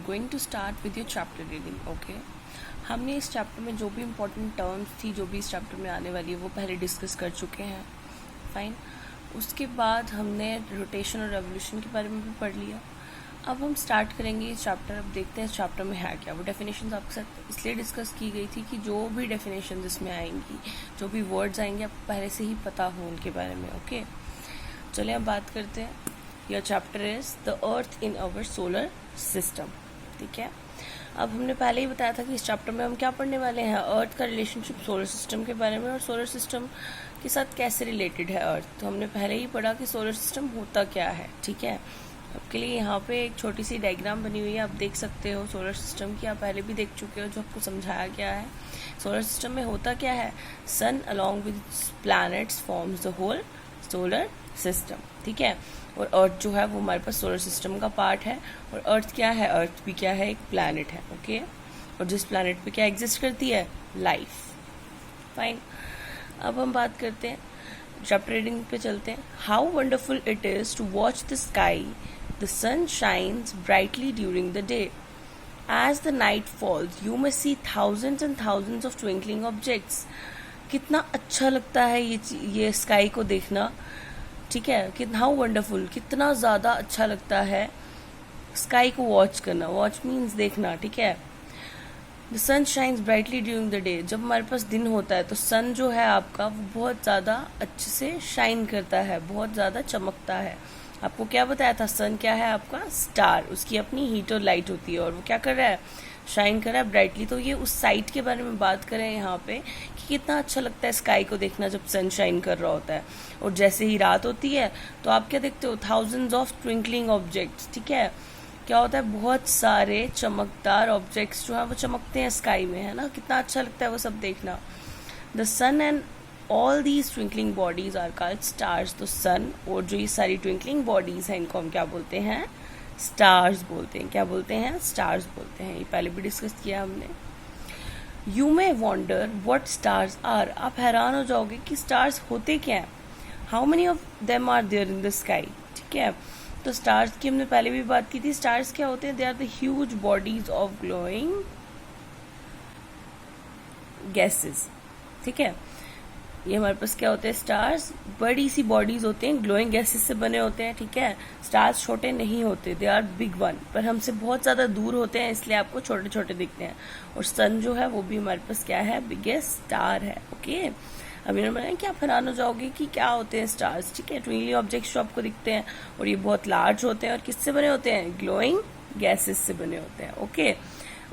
Going to start with your chapter reading. Okay, हमने इस chapter में जो भी इम्पोर्टेंट टर्म्स थी जो भी इस चैप्टर में आने वाली है वो पहले डिस्कस कर चुके हैं. फाइन. उसके बाद हमने रोटेशन और रेवोल्यूशन के बारे में भी पढ़ लिया. अब हम स्टार्ट करेंगे इस चैप्टर. अब देखते हैं इस चैप्टर में है क्या. वो डेफिनेशंस आपके साथ इसलिए डिस्कस की गई थी कि जो भी डेफिनेशंस इसमें आएंगी, जो भी वर्ड्स आएंगे, आपको पहले से ही पता हो उनके बारे में. ओके, चलिए अब बात करते हैं. Your chapter is the earth in our solar system. ठीक है, अब हमने पहले ही बताया था कि इस चैप्टर में हम क्या पढ़ने वाले हैं. अर्थ का रिलेशनशिप सोलर सिस्टम के बारे में और सोलर सिस्टम के साथ कैसे रिलेटेड है अर्थ. तो हमने पहले ही पढ़ा कि सोलर सिस्टम होता क्या है. ठीक है, आपके लिए यहाँ पे एक छोटी सी डायग्राम बनी हुई है, आप देख सकते हो सोलर सिस्टम की. आप पहले भी देख चुके हो जो आपको समझाया गया है. सोलर सिस्टम में होता क्या है. Sun along with planets forms the whole solar system. ठीक है, और अर्थ जो है वो हमारे पास सोलर सिस्टम का पार्ट है. और अर्थ क्या है, अर्थ भी क्या है, एक प्लैनेट है. ओके, और जिस प्लैनेट पे क्या एग्जिस्ट करती है, लाइफ. फाइन. अब हम बात करते हैं, चैप्टर रीडिंग पे चलते हैं. How wonderful it is to watch the sky. The sun shines brightly during the day. As the night falls you may see thousands and thousands of twinkling objects. कितना अच्छा लगता है ये स्काई को देखना. ठीक है, कितना हाउ वंडरफुल, कितना ज़्यादा अच्छा लगता है स्काई को वॉच करना. वॉच मीन्स देखना. ठीक है, the sun shines brightly during the day. जब हमारे पास दिन होता है तो सन जो है आपका वो बहुत ज़्यादा अच्छे से शाइन करता है, बहुत ज़्यादा चमकता है. आपको क्या बताया था, सन क्या है आपका, स्टार. उसकी अपनी हीट और लाइट होती है और वो क्या कर रहा है, शाइन कर रहा है ब्राइटली. तो ये उस साइट के बारे में बात करें यहाँ पे कि कितना अच्छा लगता है स्काई को देखना जब सन शाइन कर रहा होता है. और जैसे ही रात होती है तो आप क्या देखते हो, थाउजेंड्स ऑफ ट्विंकलिंग ऑब्जेक्ट्स. ठीक है, क्या होता है, बहुत सारे चमकदार ऑब्जेक्ट्स जो है वो चमकते हैं स्काई में, है ना. कितना अच्छा लगता है वो सब देखना. The sun and all these twinkling bodies are called stars. तो सन और जो ये सारी ट्विंकलिंग बॉडीज हैं इनको हम क्या बोलते हैं, स्टार्स बोलते हैं. क्या बोलते हैं, स्टार्स बोलते हैं. ये पहले भी डिस्कस किया हमने. You may wonder what stars are. आप हैरान हो जाओगे कि स्टार्स होते क्या हैं. How many of them are there in the sky. ठीक है, तो स्टार्स की हमने पहले भी बात की थी. स्टार्स क्या होते हैं, they are the huge bodies of glowing gases. ठीक है, ये हमारे पास क्या होते हैं, स्टार्स बड़ी सी बॉडीज होते हैं, ग्लोइंग गैसेस से बने होते हैं. ठीक है, स्टार्स छोटे नहीं होते, दे आर बिग वन, पर हमसे बहुत ज़्यादा दूर होते हैं इसलिए आपको छोटे छोटे दिखते हैं. और सन जो है वो भी हमारे पास क्या है, बिगेस्ट स्टार है. ओके, अब इन्होंने बताया कि आप हैरान हो जाओगे कि क्या होते हैं स्टार्स. ठीक है, ट्विंकलिंग ऑब्जेक्ट्स जो आपको दिखते हैं और ये बहुत लार्ज होते हैं और किससे बने होते हैं, ग्लोइंग गैसेस से बने होते हैं. ओके,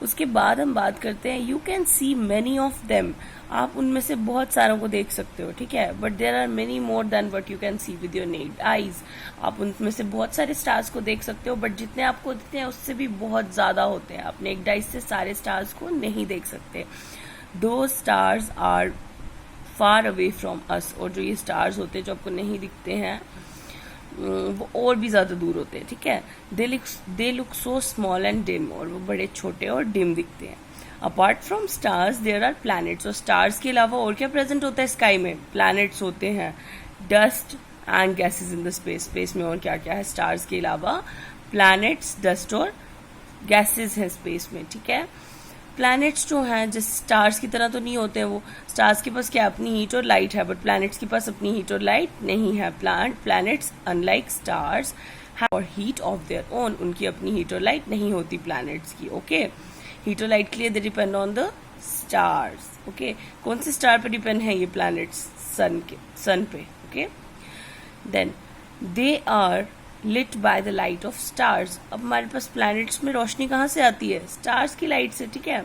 उसके बाद हम बात करते हैं, you can see many of them. आप उनमें से बहुत सारों को देख सकते हो. ठीक है, but there are many more than what you can see with your naked eyes. आप उनमें से बहुत सारे स्टार्स को देख सकते हो, बट जितने आपको दिखते हैं उससे भी बहुत ज़्यादा होते हैं. आप नेक्ड आईज से सारे स्टार्स को नहीं देख सकते. दो stars are far away from us. और जो ये स्टार्स होते हैं जो आपको नहीं दिखते हैं वो और भी ज़्यादा दूर होते हैं. ठीक है, they look so small and dim. और वो बड़े छोटे और डिम दिखते हैं. Apart from stars there are planets. और स्टार्स के अलावा और क्या प्रेजेंट होता है स्काई में, प्लैनेट्स होते हैं. Dust and gases in the space. Space में और क्या क्या है, स्टार्स के अलावा प्लैनेट्स, डस्ट और गैसेस है स्पेस में. ठीक है, प्लैनेट्स जो हैं जिस स्टार्स की तरह तो नहीं होते हैं. वो स्टार्स के पास क्या अपनी हीट और लाइट है, बट प्लैनेट्स के पास अपनी हीट और लाइट नहीं है. Planets unlike stars have heat of their own. उनकी अपनी हीट और लाइट नहीं होती प्लैनेट्स की. ओके, हीट और लाइट के लिए they depend on the stars. Okay, कौन से स्टार पे डिपेंड है ये प्लैनेट्स, सन पे. Okay, then they are lit by the light of stars. अब हमारे पास प्लैनेट्स में रोशनी कहाँ से आती है, स्टार्स की लाइट से. ठीक है,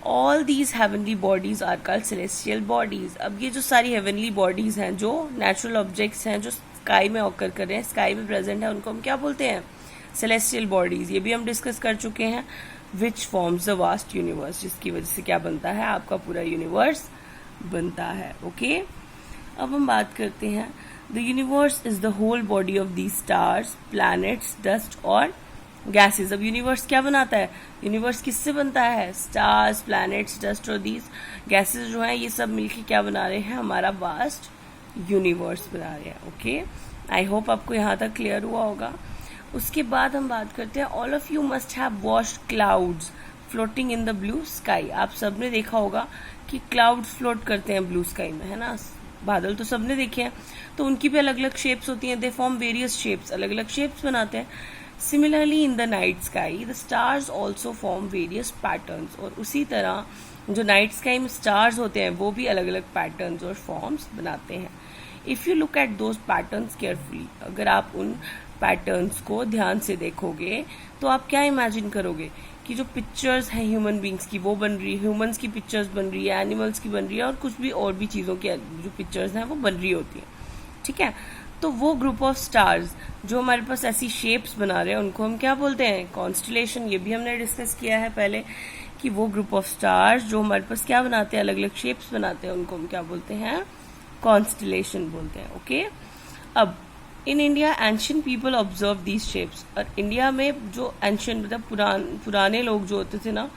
all these heavenly bodies are called celestial bodies. अब ये जो सारी हेवनली बॉडीज हैं, जो नेचुरल ऑब्जेक्ट्स हैं जो स्काई में ऑकर कर रहे हैं, स्काई में प्रेजेंट है, उनको हम क्या बोलते हैं, सेलेस्टियल बॉडीज. ये भी हम डिस्कस कर चुके हैं. Which forms the vast universe, जिसकी वजह से क्या बनता है, आपका पूरा यूनिवर्स बनता है. ओके, अब हम बात करते हैं, the universe is the whole body of the stars, planets, dust और गैसेस. अब यूनिवर्स क्या बनाता है, यूनिवर्स किससे बनता है, स्टार्स, प्लैनेट्स, डस्ट और दीज गैसेस जो हैं ये सब मिलके क्या बना रहे हैं, हमारा वास्ट यूनिवर्स बना रहे हैं. ओके, आई होप आपको यहाँ तक क्लियर हुआ होगा. उसके बाद हम बात करते हैं, all of you must have watched clouds floating in the blue sky. आप सबने देखा होगा कि क्लाउड्स फ्लोट करते हैं ब्लू स्काई में, है ना। बादल तो सबने देखे हैं, तो उनकी भी अलग अलग शेप्स होती हैं, दे फॉर्म वेरियस शेप्स, अलग अलग शेप्स बनाते हैं। Similarly in the night sky the stars also form various patterns, और उसी तरह जो नाइट स्काई में स्टार्स होते हैं वो भी अलग अलग पैटर्न्स और फॉर्म्स बनाते हैं। If you look at those patterns carefully, अगर आप उन पैटर्न्स को ध्यान से देखोगे तो आप क्या इमेजिन करोगे कि जो पिक्चर्स हैं ह्यूमन बींग्स की वो बन रही है, ह्यूमंस की पिक्चर्स बन रही है, एनिमल्स की बन रही है, और कुछ भी और भी चीज़ों की जो पिक्चर्स हैं वो बन रही होती है, ठीक है। तो वो ग्रुप ऑफ स्टार्स जो हमारे पास ऐसी शेप्स बना रहे हैं उनको हम क्या बोलते हैं, कॉन्स्टलेशन। ये भी हमने डिस्कस किया है पहले कि वो ग्रुप ऑफ स्टार्स जो हमारे पास क्या बनाते हैं, अलग अलग शेप्स बनाते हैं, उनको हम क्या बोलते हैं, कॉन्स्टलेशन बोलते हैं। ओके, अब in India ancient people observe these shapes, और इंडिया में जो एंशियंट मतलब पुराने लोग जो होते थे ना,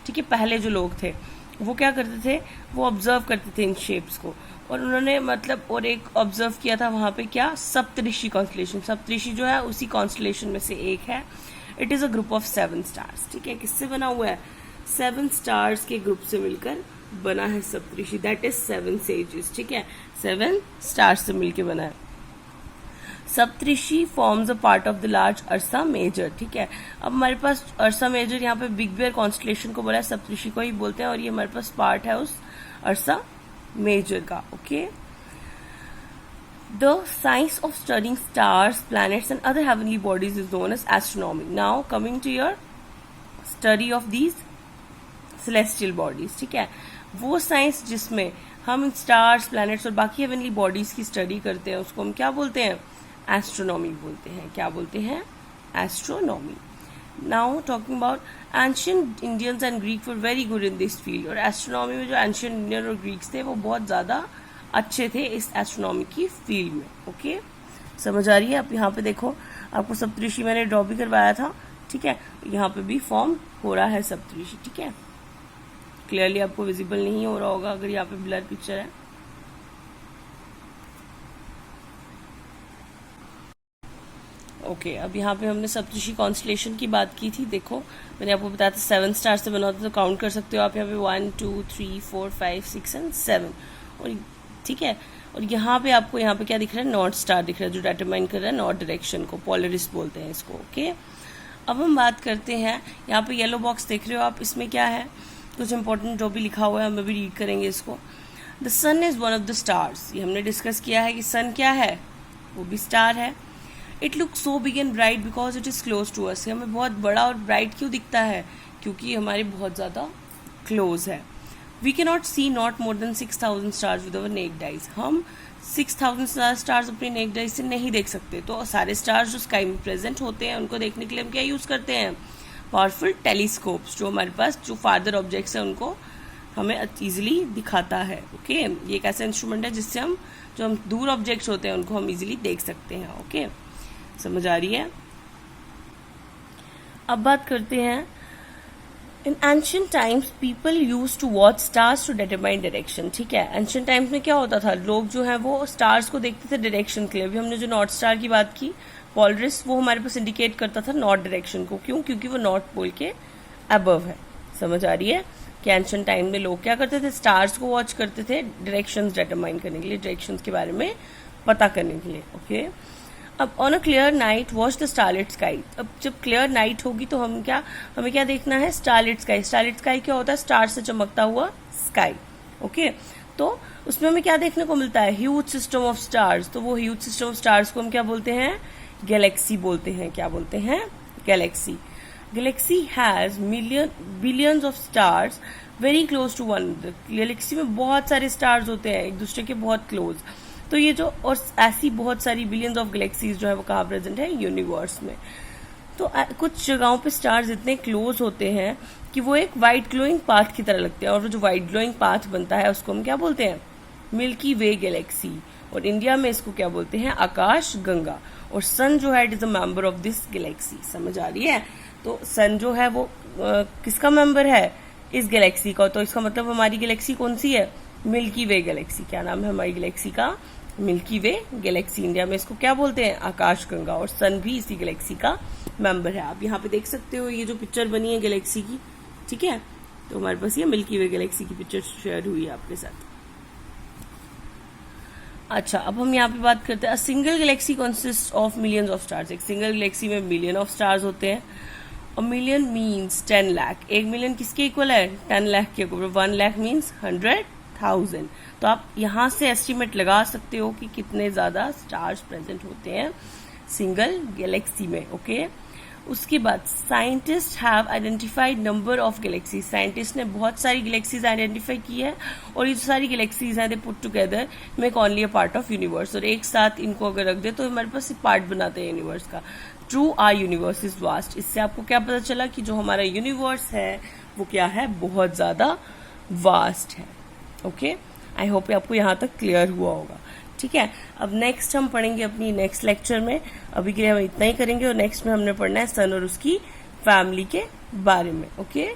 ठीक है, पहले जो लोग थे वो क्या करते थे, वो ऑब्जर्व करते थे इन शेप्स को, और उन्होंने मतलब और एक ऑब्जर्व किया था वहां पे क्या, सप्तऋषि कॉन्स्टलेशन। सप्तऋषि जो है उसी कॉन्स्टलेशन में से एक है। It is a group of 7 stars, ठीक है। किससे बना हुआ है, 7 स्टार्स के ग्रुप से मिलकर बना है सप्तऋषि, दैट इज 7 सेजेस, ठीक है, 7 स्टार्स से मिलकर बना है। Saptarishi forms a part of the large ursa major, ठीक है। अब हमारे पास अर्सा मेजर, यहाँ पे बिग बेयर कॉन्स्टलेशन को बोला है, सप्तऋषि को ही बोलते हैं, और ये हमारे पास पार्ट है उस अर्सा मेजर का। Okay, the science of studying stars, planets and other heavenly bodies is known as astronomy. Now coming to your study of these celestial bodies, ठीक है। वो साइंस जिसमें हम स्टार्स, प्लैनेट्स और बाकी हेवनली बॉडीज की स्टडी करते हैं उसको हम क्या बोलते हैं, एस्ट्रोनॉमी बोलते हैं। क्या बोलते हैं, astronomy. Now talking about ancient Indians and Greek were very good in this field, और एस्ट्रोनॉमी में जो एंशियंट इंडियन और ग्रीक्स थे वो बहुत ज्यादा अच्छे थे इस एस्ट्रोनॉमी की फील्ड में। ओके, समझ आ रही है। आप यहाँ पे देखो, आपको सप्तऋषि मैंने ड्रॉ भी करवाया था, ठीक है, यहाँ पे भी फॉर्म हो रहा है सप्तऋषि, ठीक है। क्लियरली आपको विजिबल नहीं हो रहा होगा अगर यहाँ पे ब्लर पिक्चर है। ओके, अब यहाँ पे हमने सप्तऋषि कॉन्स्टलेशन की बात की थी। देखो मैंने आपको बताया था 7 स्टार से बना होता, तो काउंट कर सकते हो आप यहाँ पे 1 2 3 4 5 6 एंड 7, और ठीक है। और यहाँ पे आपको यहाँ पे क्या दिख रहा है, नॉर्थ स्टार दिख रहा है जो डिटरमाइन कर रहा है नॉर्थ डायरेक्शन को, पोलरिस बोलते हैं इसको। ओके, अब हम बात करते हैं, यहाँ पे येलो बॉक्स देख रहे हो आप, इसमें क्या है, कुछ इंपॉर्टेंट जो भी लिखा हुआ है हम भी रीड करेंगे इसको। The sun is one of the stars, ये हमने डिस्कस किया है कि सन क्या है, वो भी स्टार है। It look so big and bright because it is close to us, हमें बहुत बड़ा और ब्राइट क्यों दिखता है, क्योंकि हमारे बहुत ज्यादा क्लोज है। We can not see not more than 6000 stars with our naked eyes, हम 6000 स्टार्स अपनी नेक्ड आइज से नहीं देख सकते। तो सारे स्टार्स जो स्काई में प्रेजेंट होते हैं उनको देखने के लिए हम क्या यूज करते हैं, पावरफुल टेलीस्कोप्स, जो हमारे पास जो फादर ऑब्जेक्ट्स हैं उनको हमें इजीली दिखाता है। ओके, ये एक ऐसा इंस्ट्रूमेंट है जिससे हम जो हम दूर ऑब्जेक्ट्स होते हैं उनको हम इजीली देख सकते हैं। ओके, समझ आ रही है। अब बात करते हैं, in ancient times people use to watch stars to determine direction, ठीक है। एंशियंट टाइम्स में क्या होता था, लोग जो है वो स्टार्स को देखते थे डायरेक्शन के लिए। अभी हमने जो नॉर्थ स्टार की बात की, पोलरिस, वो हमारे पास इंडिकेट करता था नॉर्थ डायरेक्शन को, क्यों, क्योंकि वो नॉर्थ पोल के अबव है। समझ आ रही है कि एंशियंट टाइम में लोग क्या करते थे, स्टार्स को वॉच करते थे डायरेक्शंस डिटरमाइन करने के लिए, डायरेक्शंस के बारे में पता करने के लिए। ओके, अब on a clear night watch the starlit sky, अब जब क्लियर नाइट होगी तो हमें क्या देखना है, स्टारलिट स्काई। स्टारलिट स्काई क्या होता है, स्टार से चमकता हुआ स्काई। ओके, तो उसमें हमें क्या देखने को मिलता है, ह्यूज सिस्टम ऑफ स्टार्स। तो वो ह्यूज सिस्टम ऑफ स्टार्स को हम क्या बोलते हैं, गैलेक्सी बोलते हैं। क्या बोलते हैं, galaxy. Galaxy has billions of stars very close to one another, galaxy में बहुत सारे स्टार्स होते हैं एक दूसरे के बहुत क्लोज। तो ये जो, और ऐसी बहुत सारी बिलियंस ऑफ गैलेक्सीज जो है वो कहाँ प्रेजेंट है, यूनिवर्स में। तो कुछ जगहों पे स्टार्स इतने क्लोज होते हैं कि वो एक वाइट ग्लोइंग पाथ की तरह लगते हैं, और वो जो वाइट ग्लोइंग पाथ बनता है उसको हम क्या बोलते हैं, मिल्की वे गैलेक्सी। और इंडिया में इसको क्या बोलते हैं, आकाश गंगा। और सन जो है it is a member of this Galaxy. समझ आ रही है। तो सन जो है वो किसका मेंबर है, इस गैलेक्सी का। तो इसका मतलब हमारी गैलेक्सी कौन सी है, मिल्की वे गैलेक्सी। क्या नाम है हमारी गैलेक्सी का, मिल्की वे गैलेक्सी। इंडिया में इसको क्या बोलते हैं, आकाशगंगा, और सन भी इसी गैलेक्सी का मेंबर है। आप यहाँ पे देख सकते हो ये जो पिक्चर बनी है गैलेक्सी की, ठीक है, तो हमारे पास ये मिल्की वे गैलेक्सी की पिक्चर शेयर हुई है आपके साथ। अच्छा, अब हम यहाँ पे बात करते हैं, a single Galaxy consist of millions of stars. एक सिंगल गैलेक्सी में मिलियन ऑफ स्टार्स होते हैं। A million means 10 lakh. 1 million किसके इक्वल है, 10 लाख के इक्वल। 1 लाख मीन्स 100,000। तो आप यहाँ से एस्टिमेट लगा सकते हो कि कितने ज्यादा स्टार्स प्रेजेंट होते हैं सिंगल गैलेक्सी में। ओके, उसके बाद scientist have identified number of galaxies. Scientist ने बहुत सारी गैलेक्सीज आइडेंटिफाई की है, और ये जो सारी गैलेक्सीज हैं they put together make only a part of universe. और एक साथ इनको अगर रख दे तो हमारे पास पार्ट बनाते हैं यूनिवर्स का। True, our universe is vast. इससे आपको क्या पता चला कि जो हमारा यूनिवर्स है वो क्या है, बहुत ज्यादा वास्ट है। ओके, आई होप आपको यहाँ तक क्लियर हुआ होगा। ठीक है, अब नेक्स्ट हम पढ़ेंगे अपनी नेक्स्ट लेक्चर में। अभी के लिए हम इतना ही करेंगे, और नेक्स्ट में हमने पढ़ना है सन और उसकी फैमिली के बारे में। ओके।